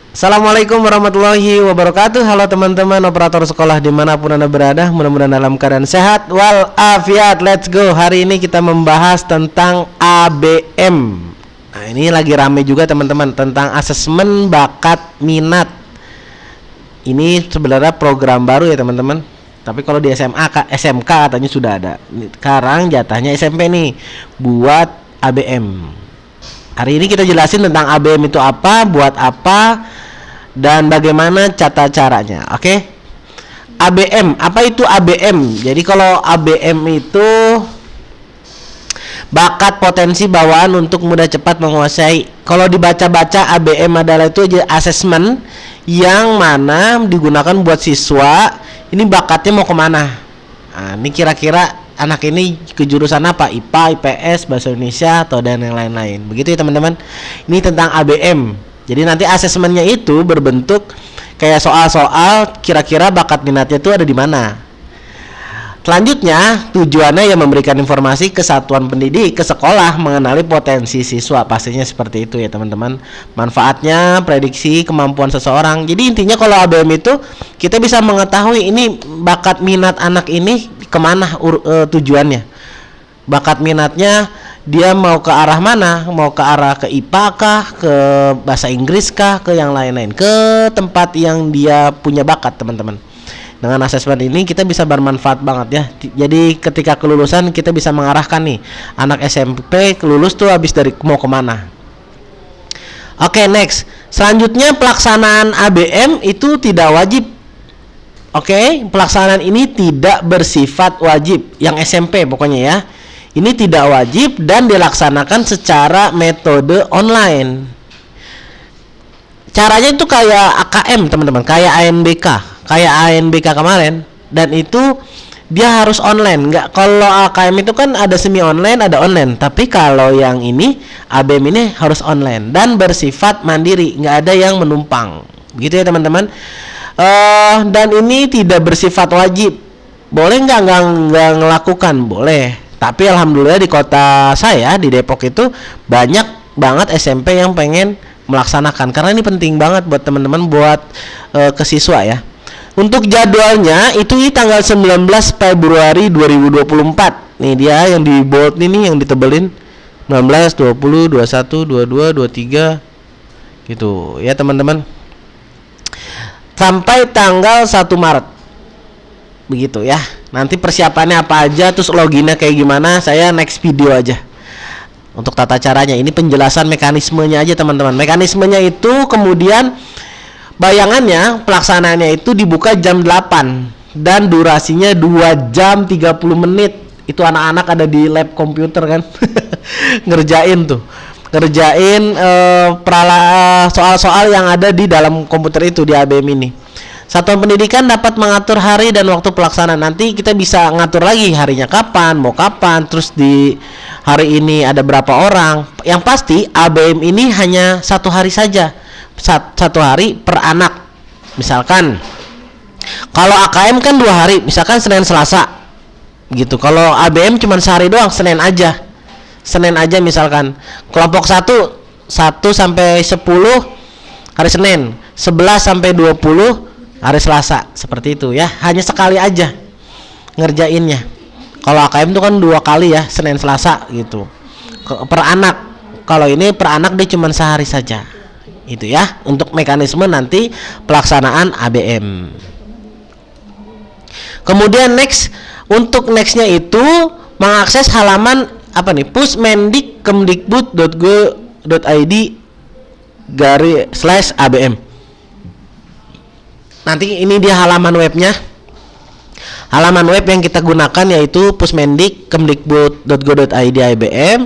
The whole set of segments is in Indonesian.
Assalamualaikum warahmatullahi wabarakatuh. Halo teman-teman operator sekolah dimanapun Anda berada, mudah-mudahan dalam keadaan sehat walafiat. Let's go. Hari ini kita membahas tentang ABM. Nah, ini lagi rame juga teman-teman, tentang asesmen bakat minat. Ini sebenarnya program baru ya teman-teman. Tapi kalau di SMK katanya sudah ada. Sekarang jatahnya SMP nih buat ABM. Hari ini kita jelasin tentang ABM itu apa, buat apa, dan bagaimana caranya. Oke? ABM, apa itu ABM? Jadi kalau ABM itu bakat potensi bawaan untuk mudah cepat menguasai. Kalau dibaca-baca, ABM adalah itu assessment yang mana digunakan buat siswa. Ini bakatnya mau kemana? Nah, ini kira-kira anak ini ke jurusan apa? IPA, IPS, Bahasa Indonesia, atau dan yang lain-lain. Begitu ya teman-teman. Ini tentang ABM. Jadi nanti asesmennya itu berbentuk kayak soal-soal kira-kira bakat minatnya itu ada di mana. Selanjutnya tujuannya ya memberikan informasi ke satuan pendidik, ke sekolah mengenali potensi siswa. Pastinya seperti itu ya teman-teman. Manfaatnya prediksi kemampuan seseorang. Jadi intinya kalau ABM itu kita bisa mengetahui ini bakat minat anak ini kemana tujuannya. Bakat minatnya dia mau ke arah mana? Mau ke arah ke IPA kah, ke bahasa Inggris kah, ke yang lain-lain, ke tempat yang dia punya bakat teman-teman. Dengan asesmen ini kita bisa bermanfaat banget ya. Jadi ketika kelulusan kita bisa mengarahkan nih anak SMP kelulus tuh habis dari mau kemana. Oke, next. Selanjutnya pelaksanaan ABM itu tidak wajib. Oke, pelaksanaan ini tidak bersifat wajib. Yang SMP pokoknya ya. Ini tidak wajib dan dilaksanakan secara metode online. Caranya itu kayak AKM teman-teman, kayak ANBK kemarin, dan itu dia harus online. Nggak, kalau AKM itu kan ada semi online, ada online. Tapi kalau yang ini ABM ini harus online dan bersifat mandiri, nggak ada yang menumpang. Begitu ya teman-teman. Dan ini tidak bersifat wajib. Boleh nggak ngelakukan? Boleh. Tapi alhamdulillah di kota saya di Depok itu banyak banget SMP yang pengen melaksanakan, karena ini penting banget buat teman-teman, buat ke siswa ya. Untuk jadwalnya itu di tanggal 19 Februari 2024. Nih dia yang di bold ini, yang ditebelin 19, 20, 21, 22, 23 gitu ya teman-teman. Sampai tanggal 1 Maret. Begitu ya. Nanti persiapannya apa aja, terus loginnya kayak gimana, saya next video aja. Untuk tata caranya, ini penjelasan mekanismenya aja teman-teman. Mekanismenya itu kemudian bayangannya pelaksanaannya itu dibuka jam 8 dan durasinya 2 jam 30 menit. Itu anak-anak ada di lab komputer kan. Ngerjain soal-soal yang ada di dalam komputer itu di ABM ini. Satuan pendidikan dapat mengatur hari dan waktu pelaksanaan. Nanti kita bisa ngatur lagi harinya kapan, mau kapan, terus di hari ini ada berapa orang. Yang pasti ABM ini hanya 1 hari saja, 1 hari per anak. Misalkan kalau AKM kan 2 hari, misalkan Senin Selasa gitu. Kalau ABM cuma sehari doang, Senin aja misalkan. Kelompok 1 sampai 10 hari Senin, 11 sampai 20 hari Selasa, seperti itu ya. Hanya sekali aja ngerjainnya. Kalau AKM itu kan 2 kali ya, Senin Selasa gitu per anak. Kalau ini per anak dia cuma sehari saja. Itu ya untuk mekanisme nanti pelaksanaan ABM. Kemudian nextnya itu mengakses halaman apa nih, pusmendikmdikbud.go.id/ABM. Nanti ini dia halaman webnya. Halaman web yang kita gunakan yaitu pusmendikmdikbud.go.id/ABM.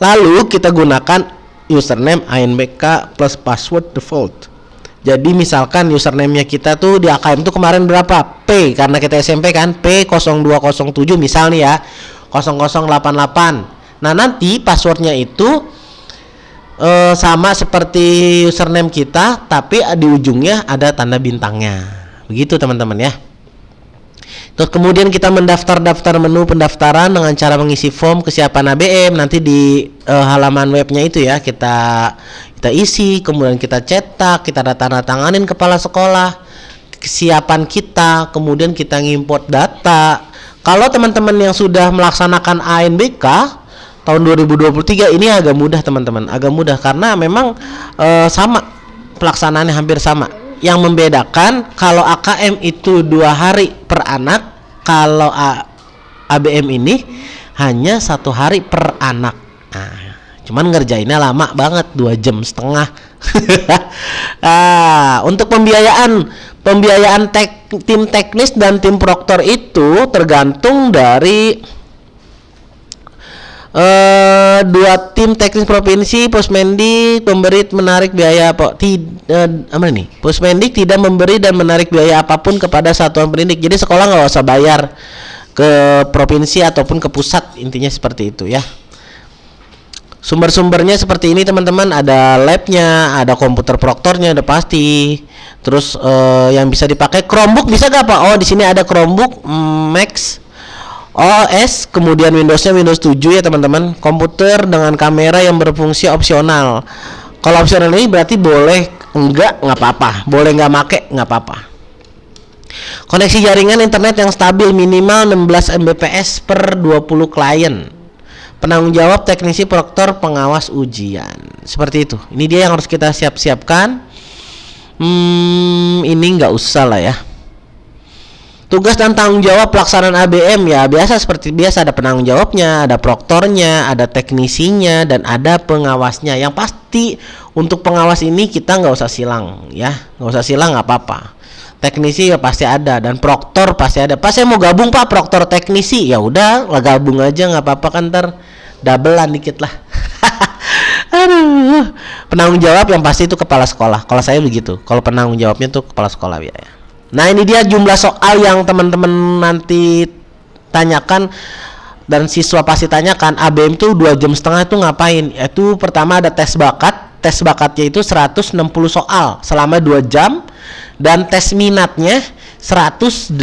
Lalu kita gunakan username ANBK plus password default. Jadi misalkan username-nya kita tuh di AKM tuh kemarin berapa? P, karena kita SMP kan, P0207 misal nih ya, 0088. Nah nanti passwordnya itu sama seperti username kita, tapi di ujungnya ada tanda bintangnya. Begitu teman-teman ya. Itu Terus kemudian kita mendaftar menu pendaftaran dengan cara mengisi form kesiapan ABM. Nanti di halaman webnya itu ya, kita isi, kemudian kita cetak, kita tandatanganin kepala sekolah kesiapan kita, kemudian kita ngimport data. Kalau teman-teman yang sudah melaksanakan ANBK tahun 2023 ini agak mudah teman-teman, agak mudah karena memang sama pelaksanaannya, hampir sama. Yang membedakan kalau AKM itu 2 hari per anak, kalau ABM ini hanya 1 hari per anak. Nah, cuman ngerjainnya lama banget, 2,5 jam. Untuk pembiayaan tim teknis dan tim proktor itu tergantung dari 2 tim teknis provinsi. Pusmendik memberi menarik biaya Pusmendik tidak memberi dan menarik biaya apapun kepada satuan pendidik. Jadi sekolah nggak usah bayar ke provinsi ataupun ke pusat, intinya seperti itu ya. Sumber-sumbernya seperti ini teman-teman, ada labnya, ada komputer proktornya udah pasti. Terus yang bisa dipakai Chromebook bisa gak Pak? Oh, di sini ada Chromebook Max OS, kemudian Windowsnya Windows 7 ya teman-teman. Komputer dengan kamera yang berfungsi opsional. Kalau opsional ini berarti boleh nggak apa-apa, boleh nggak make nggak apa-apa. Koneksi jaringan internet yang stabil minimal 16 Mbps per 20 klien. Penanggung jawab teknisi proktor pengawas ujian. Seperti itu. Ini dia yang harus kita siapkan. Ini nggak usah lah ya. Tugas dan tanggung jawab pelaksanaan ABM ya biasa seperti biasa, ada penanggung jawabnya, ada proktornya, ada teknisinya, dan ada pengawasnya. Yang pasti untuk pengawas ini kita nggak usah silang ya, nggak usah silang, nggak apa-apa. Teknisi ya pasti ada dan proktor pasti ada. Pas saya mau gabung Pak proktor teknisi, ya udah lah gabung aja, nggak apa-apa kan, ntar doublean dikit lah. Aduh. Penanggung jawab yang pasti itu kepala sekolah. Kalau saya begitu. Kalau penanggung jawabnya tuh kepala sekolah ya. Nah, ini dia jumlah soal yang teman-teman nanti tanyakan dan siswa pasti tanyakan. ABM tuh 2,5 jam itu ngapain? Itu pertama ada tes bakat. Tes bakatnya itu 160 soal selama 2 jam dan tes minatnya 108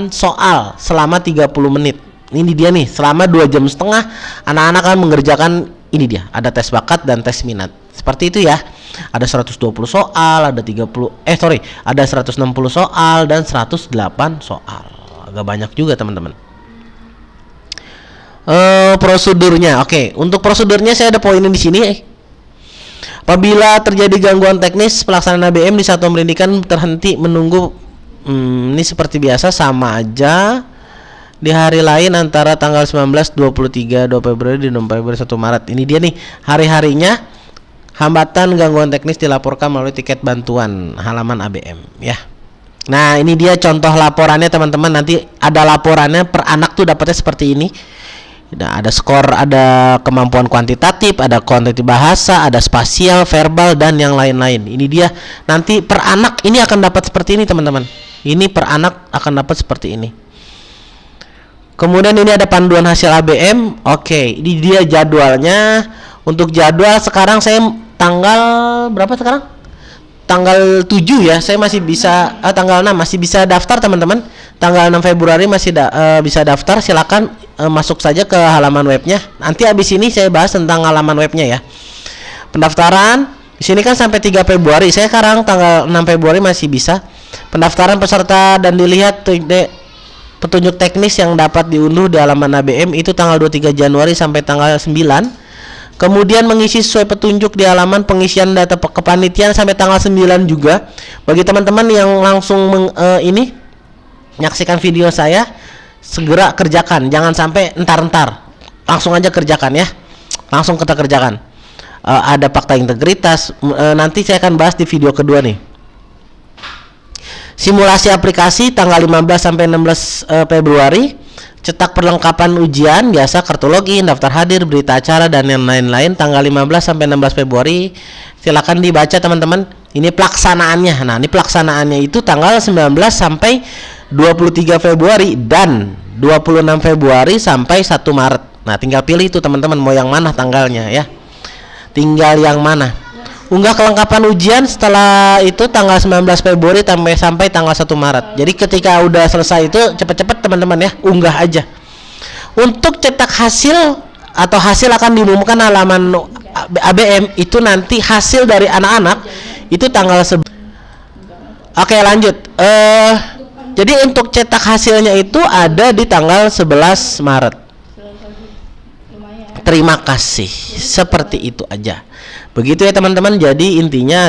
soal selama 30 menit. Ini dia nih, selama 2,5 jam anak-anak akan mengerjakan, ini dia, ada tes bakat dan tes minat. Seperti itu ya. Ada 120 soal, ada 160 soal dan 108 soal. Agak banyak juga teman-teman. Prosedurnya. Oke, untuk prosedurnya saya ada poinnya di sini. Apabila terjadi gangguan teknis pelaksanaan ABM di satuan pendidikan terhenti menunggu, ini seperti biasa sama aja di hari lain antara tanggal 19, 23, 2 Februari dan 2 Februari 1 Maret. Ini dia nih hari-harinya. Hambatan gangguan teknis dilaporkan melalui tiket bantuan halaman ABM ya. Nah, ini dia contoh laporannya teman-teman. Nanti ada laporannya per anak tuh dapatnya seperti ini. Nah, ada skor, ada kemampuan kuantitatif, ada kuantitatif bahasa, ada spasial, verbal, dan yang lain-lain. Ini dia nanti per anak ini akan dapat seperti ini teman-teman. Ini per anak akan dapat seperti ini. Kemudian ini ada panduan hasil ABM. Oke, ini dia jadwalnya. Untuk jadwal sekarang saya tanggal berapa sekarang? Tanggal 7 ya. Saya masih bisa tanggal 6 masih bisa daftar teman-teman. Tanggal 6 Februari masih bisa daftar. Silakan masuk saja ke halaman webnya. Nanti habis ini saya bahas tentang halaman webnya ya. Pendaftaran di sini kan sampai 3 Februari. Saya sekarang tanggal 6 Februari masih bisa. Pendaftaran peserta dan dilihat petunjuk teknis yang dapat diunduh di halaman ABM itu tanggal 23 Januari sampai tanggal 9. Kemudian mengisi sesuai petunjuk di halaman pengisian data kepanitiaan sampai tanggal 9 juga. Bagi teman-teman yang langsung menyaksikan video saya, segera kerjakan, jangan sampai entar-entar. Langsung aja kerjakan ya. Langsung kita kerjakan. Ada fakta integritas, nanti saya akan bahas di video kedua nih. Simulasi aplikasi tanggal 15 sampai 16 Februari. Cetak perlengkapan ujian biasa, kartu login, daftar hadir, berita acara, dan yang lain-lain tanggal 15 sampai 16 Februari. Silakan dibaca teman-teman. Ini pelaksanaannya. Nah, ini pelaksanaannya itu tanggal 19 sampai 23 Februari dan 26 Februari sampai 1 Maret. Nah, tinggal pilih itu teman-teman mau yang mana tanggalnya ya. Tinggal yang mana. unggah kelengkapan ujian setelah itu tanggal 19 Februari sampai tanggal 1 Maret. Jadi ketika udah selesai itu cepet-cepet teman-teman ya, unggah aja. Untuk cetak hasil atau hasil akan diumumkan halaman ABM itu nanti hasil dari anak-anak itu tanggal Oke, lanjut. Jadi untuk cetak hasilnya itu ada di tanggal 11 Maret. Terima kasih. Seperti itu aja. Begitu ya teman-teman. Jadi intinya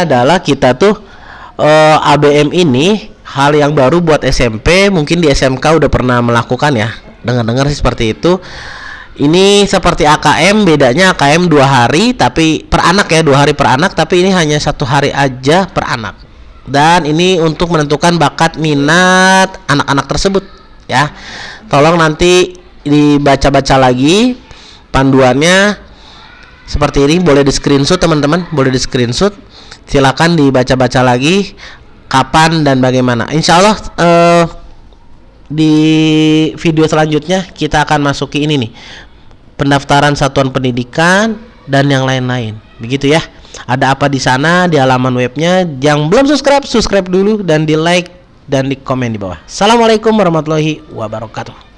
adalah kita tuh ABM ini hal yang baru buat SMP. Mungkin di SMK udah pernah melakukan ya. Dengar-dengar sih seperti itu. Ini seperti AKM, bedanya AKM 2 hari tapi per anak ya, 2 hari per anak, tapi ini hanya 1 hari aja per anak. Dan ini untuk menentukan bakat minat anak-anak tersebut ya. Tolong nanti dibaca-baca lagi panduannya seperti ini, boleh di screenshot teman-teman, boleh di screenshot. Silakan dibaca-baca lagi kapan dan bagaimana. Insya Allah di video selanjutnya kita akan masuki ini nih, pendaftaran satuan pendidikan dan yang lain-lain. Begitu ya. Ada apa di sana di halaman webnya. Yang belum subscribe dulu dan di like dan di komen di bawah. Assalamualaikum warahmatullahi wabarakatuh.